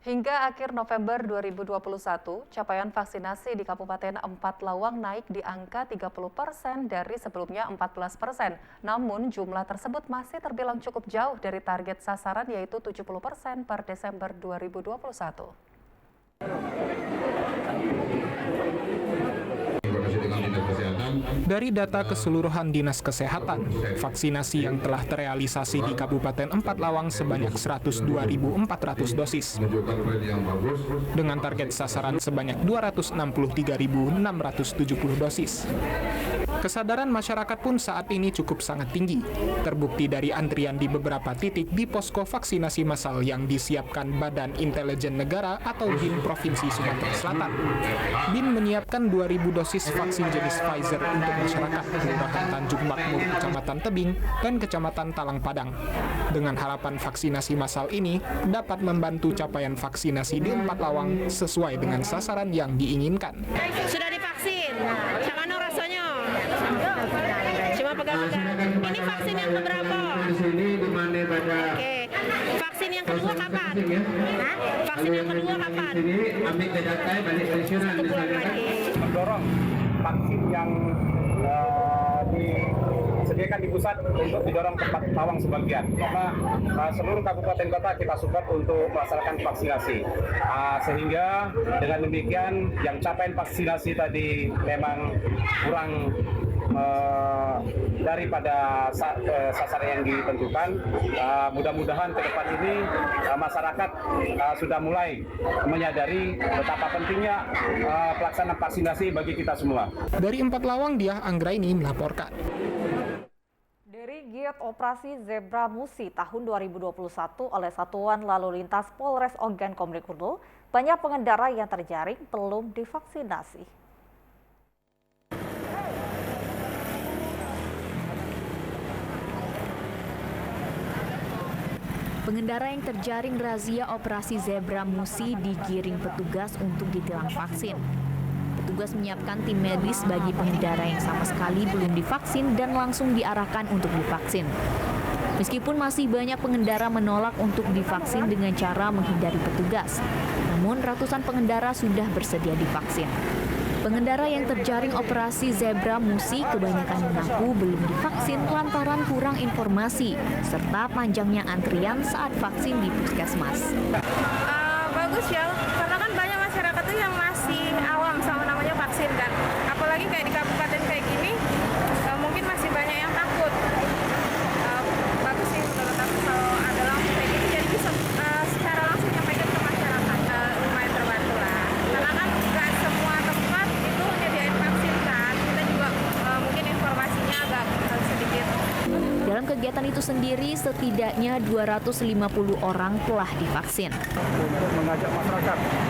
Hingga akhir November 2021, capaian vaksinasi di Kabupaten Empat Lawang naik di angka 30% dari sebelumnya 14%. Namun jumlah tersebut masih terbilang cukup jauh dari target sasaran yaitu 70% per Desember 2021. Dari data keseluruhan Dinas Kesehatan, vaksinasi yang telah terrealisasi di Kabupaten Empat Lawang sebanyak 102.400 dosis, dengan target sasaran sebanyak 263.670 dosis. Kesadaran masyarakat pun saat ini cukup sangat tinggi, terbukti dari antrian di beberapa titik di posko vaksinasi massal yang disiapkan Badan Intelijen Negara atau BIN Provinsi Sumatera Selatan. BIN menyiapkan 2.000 dosis vaksin jenis Pfizer untuk masyarakat Kelurahan Tanjung Makmur, Kecamatan Tebing, dan Kecamatan Talang Padang. Dengan harapan vaksinasi massal ini dapat membantu capaian vaksinasi di Empat Lawang sesuai dengan sasaran yang diinginkan. Sudah divaksin, gimana rasanya? Cuma pegang-pegang. Ini vaksin yang keberapa? Oke. Vaksin yang kedua kapan? Vaksin yang kedua kapan? Mendorong vaksin yang disediakan di pusat untuk didorong ke Empat Lawang sebagian, karena seluruh kabupaten kota kita support untuk melaksanakan vaksinasi, sehingga dengan demikian yang capaian vaksinasi tadi memang kurang daripada sasaran yang ditentukan. Mudah-mudahan ke depan ini masyarakat sudah mulai menyadari betapa pentingnya pelaksanaan vaksinasi bagi kita semua. Dari Empat Lawang, Diah Anggraini melaporkan. Dari giat operasi Zebra Musi tahun 2021 oleh Satuan Lalu Lintas Polres Ogan Komering Ulu, banyak pengendara yang terjaring belum divaksinasi. Pengendara yang terjaring razia operasi Zebra Musi digiring petugas untuk ditilang vaksin. Petugas menyiapkan tim medis bagi pengendara yang sama sekali belum divaksin dan langsung diarahkan untuk divaksin. Meskipun masih banyak pengendara menolak untuk divaksin dengan cara menghindari petugas, namun ratusan pengendara sudah bersedia divaksin. Pengendara yang terjaring operasi Zebra Musi kebanyakan mengaku belum divaksin lantaran kurang informasi, serta panjangnya antrian saat vaksin di puskesmas. Bagus ya, karena kan banyak masyarakat tuh yang masih awam sama namanya vaksin kan. Apalagi kayak di kabupaten kayak gini, mungkin masih banyak yang takut. Bagus sih menurut aku kalau ada langsung kayak gini, jadi bisa secara langsung nyampaikan ke masyarakat. Lumayan terbantu lah, karena kan nggak semua tempat itu nyediain vaksin kan. Kita juga mungkin informasinya agak sedikit. Dalam kegiatan itu sendiri, setidaknya 250 orang telah divaksin. Untuk mengajak masyarakat yang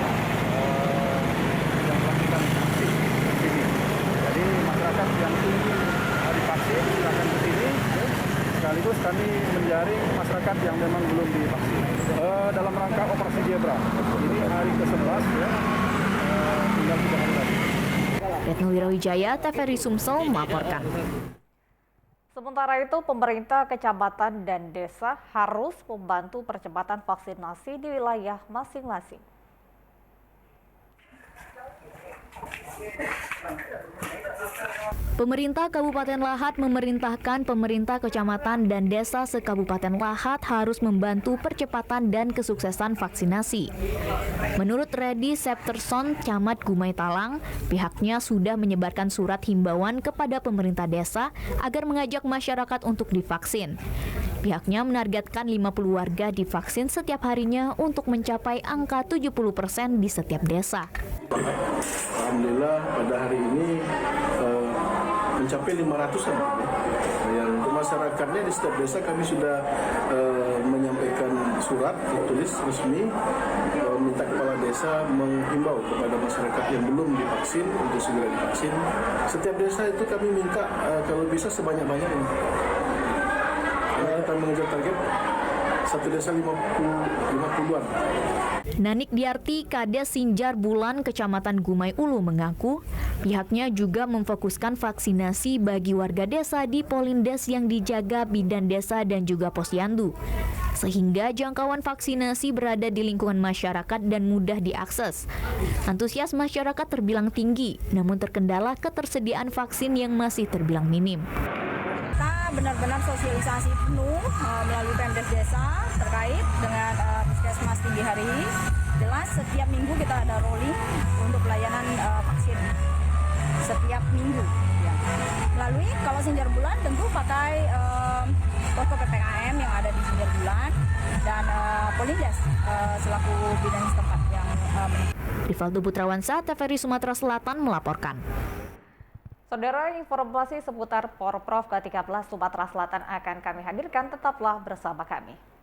melakukan vaksin di sini. Jadi masyarakat yang ingin divaksin silakan ke sini. Sekaligus kami menjaring masyarakat yang memang belum divaksin. Dalam rangka operasi Zebra. Ini hari ke-11 ya. Tinggal 3 hari lagi. Retno Wirawijaya, TVRI Sumsel melaporkan. Sementara itu, pemerintah kecamatan dan desa harus membantu percepatan vaksinasi di wilayah masing-masing. Pemerintah Kabupaten Lahat memerintahkan pemerintah kecamatan dan desa se-Kabupaten Lahat harus membantu percepatan dan kesuksesan vaksinasi. Menurut Redi Septerson, Camat Gumai Talang, pihaknya sudah menyebarkan surat himbauan kepada pemerintah desa agar mengajak masyarakat untuk divaksin. Pihaknya menargetkan 50 warga divaksin setiap harinya untuk mencapai angka 70% di setiap desa. Alhamdulillah pada hari ini mencapai 500-an. Yang untuk masyarakatnya di setiap desa kami sudah menyampaikan surat tertulis resmi minta kepala desa menghimbau kepada masyarakat yang belum divaksin untuk segera divaksin. Setiap desa itu kami minta kalau bisa sebanyak-banyaknya. Kita mengejar target satu desa 50-an. Nanik Diarti, Kades Sinjar Bulan, Kecamatan Gumai Ulu mengaku pihaknya juga memfokuskan vaksinasi bagi warga desa di Polindes yang dijaga Bidan Desa dan juga Posyandu. Sehingga jangkauan vaksinasi berada di lingkungan masyarakat dan mudah diakses. Antusias masyarakat terbilang tinggi, namun terkendala ketersediaan vaksin yang masih terbilang minim. Kita benar-benar sosialisasi penuh melalui Pemdes Desa terkait dengan puskesmas tinggi hari. Jelas setiap minggu kita ada rolling untuk pelayanan vaksin setiap minggu. Ya. Melalui kalau Sinjar Bulan tentu pakai posko PPKM yang ada di Sinjar Bulan dan Polindes selaku bidan setempat yang Rivaldo Putrawansa, TVRI Sumatera Selatan melaporkan. Saudara, informasi seputar Porprov ke-13 Sumatera Selatan akan kami hadirkan, tetaplah bersama kami.